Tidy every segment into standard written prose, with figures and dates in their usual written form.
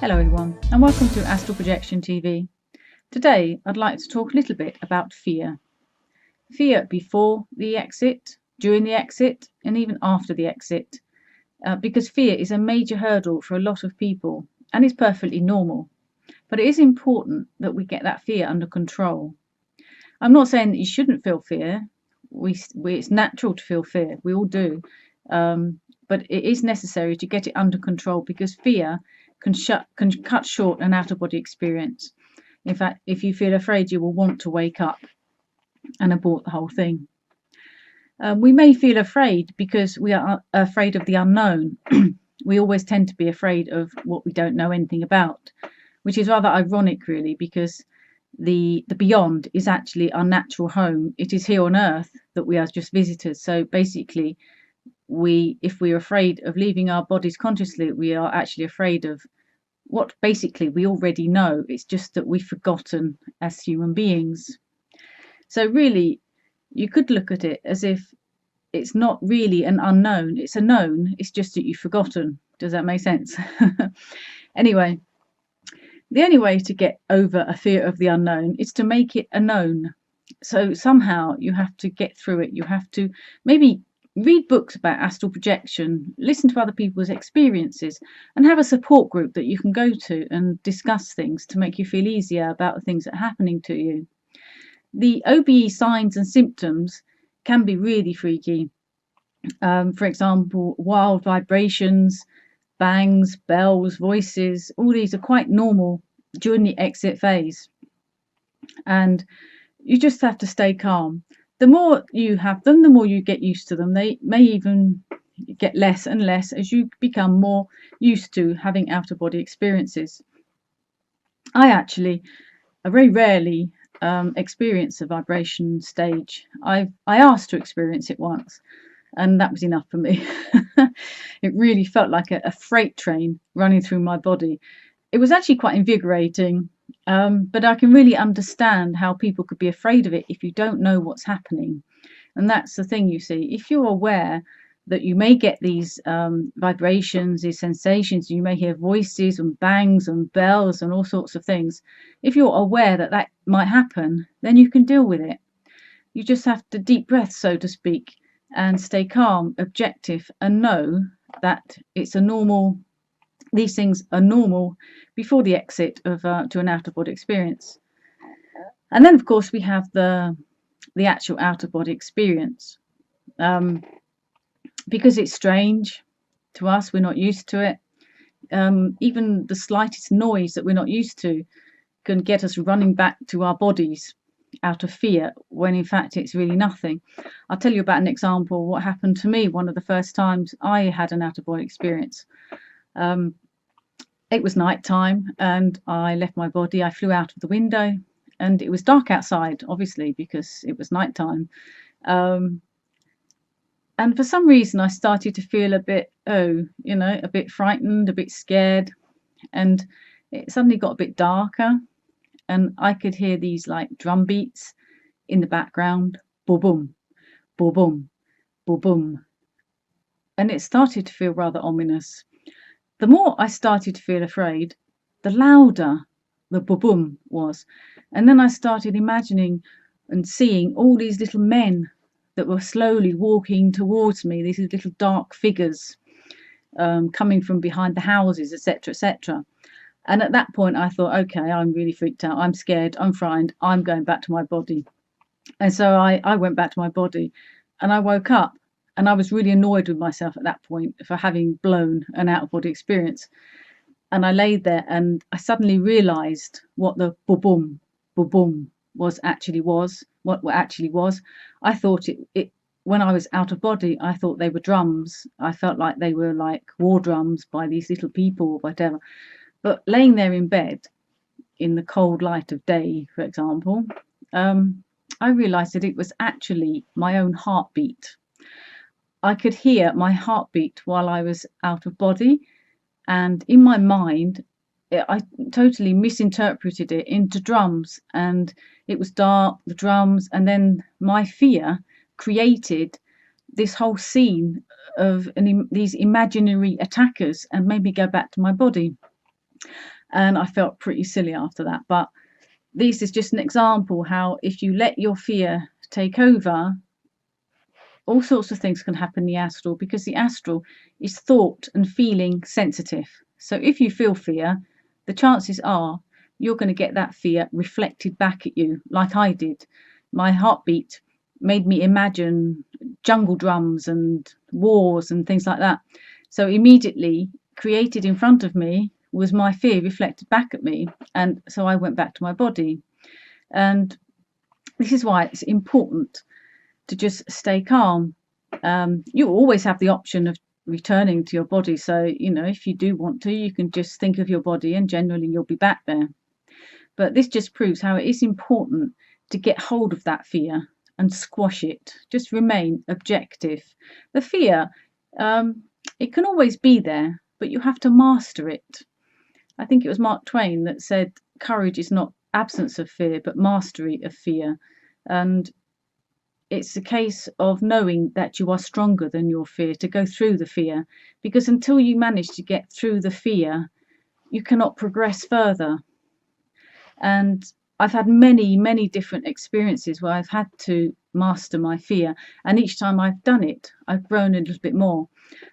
Hello everyone and welcome to Astral Projection TV. Today I'd like to talk a little bit about fear. Fear before the exit, during the exit and even after the exit. Because fear is a major hurdle for a lot of people and it's perfectly normal. But it is important that we get that fear under control. I'm not saying that you shouldn't feel fear. It's natural to feel fear. We all do. But it is necessary to get it under control because fear can cut short an out-of-body experience. In fact, if you feel afraid, you will want to wake up and abort the whole thing. We may feel afraid because we are afraid of the unknown. We always tend to be afraid of what we don't know anything about, which is rather ironic, really, because the beyond is actually our natural home. It is here on Earth that we are just visitors. So basically, if we're afraid of leaving our bodies consciously, we are actually afraid of what basically we already know. It's just that we've forgotten as human beings. So really, you could look at it as if it's not really an unknown, it's a known, it's just that you've forgotten. Does that make sense? Anyway, the only way to get over a fear of the unknown is to make it a known. So somehow you have to get through it. You have to maybe read books about astral projection, listen to other people's experiences, and have a support group that you can go to and discuss things to make you feel easier about the things that are happening to you. The OBE signs and symptoms can be really freaky. For example, wild vibrations, bangs, bells, voices, all these are quite normal during the exit phase. And you just have to stay calm. The more you have them, the more you get used to them. They may even get less and less as you become more used to having out-of-body experiences. I very rarely experience a vibration stage. I asked to experience it once, and that was enough for me. It really felt like a freight train running through my body. It was actually quite invigorating. But I can really understand how people could be afraid of it if you don't know what's happening. And that's the thing, you see. If you're aware that you may get these vibrations, these sensations, you may hear voices and bangs and bells and all sorts of things. If you're aware that that might happen, then you can deal with it. You just have to deep breath, so to speak, and stay calm, objective, and know that it's a normal. These things are normal before the exit of to an out-of-body experience. And then, of course, we have the actual out-of-body experience. Because it's strange to us, we're not used to it. Even the slightest noise that we're not used to can get us running back to our bodies out of fear, when in fact it's really nothing. I'll tell you about an example. What happened to me one of the first times I had an out-of-body experience. It was night time and I left my body. I flew out of the window and it was dark outside, obviously, because it was night time. And for some reason I started to feel a bit, a bit frightened, a bit scared, and it suddenly got a bit darker and I could hear these like drum beats in the background, boom boom, boom boom, boom boom, and it started to feel rather ominous. The more I started to feel afraid, the louder the boom was. And then I started imagining and seeing all these little men that were slowly walking towards me, these little dark figures coming from behind the houses, etc., etc. And at that point I thought, okay, I'm really freaked out, I'm scared, I'm frightened, I'm going back to my body. And so I went back to my body and I woke up. And I was really annoyed with myself at that point for having blown an out-of-body experience. And I lay there and I suddenly realised what the boom, boom, boom actually was. I thought it when I was out of body, I thought they were drums. I felt like they were like war drums by these little people or whatever. But laying there in bed in the cold light of day, for example, I realised that it was actually my own heartbeat. I could hear my heartbeat while I was out of body, and in my mind I totally misinterpreted it into drums, and it was dark, the drums, and then my fear created this whole scene of these imaginary attackers and made me go back to my body. and I felt pretty silly after that. But this is just an example how if you let your fear take over, all sorts of things can happen in the astral, because the astral is thought and feeling sensitive. So if you feel fear, the chances are you're going to get that fear reflected back at you, like I did. My heartbeat made me imagine jungle drums and wars and things like that. So immediately created in front of me was my fear reflected back at me. And so I went back to my body. And this is why it's important to just stay calm. You always have the option of returning to your body. So, if you do want to, you can just think of your body and generally you'll be back there. But this just proves how it is important to get hold of that fear and squash it. Just remain objective. The fear, it can always be there, but you have to master it. I think it was Mark Twain that said, courage is not absence of fear, but mastery of fear. And it's a case of knowing that you are stronger than your fear, to go through the fear, because until you manage to get through the fear, you cannot progress further. And I've had many different experiences where I've had to master my fear, and each time I've done it, I've grown a little bit more,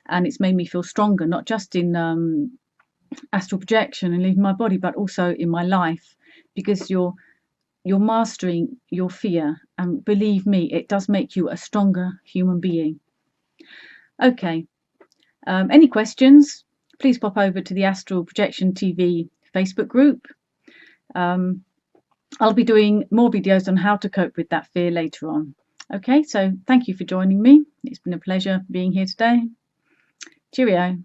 and it's made me feel stronger, not just in astral projection and leaving my body, but also in my life, because you're mastering your fear, and believe me, it does make you a stronger human being. Okay, any questions, please pop over to the Astral Projection TV Facebook group. I'll be doing more videos on how to cope with that fear later on. Okay, so thank you for joining me. It's been a pleasure being here today. Cheerio.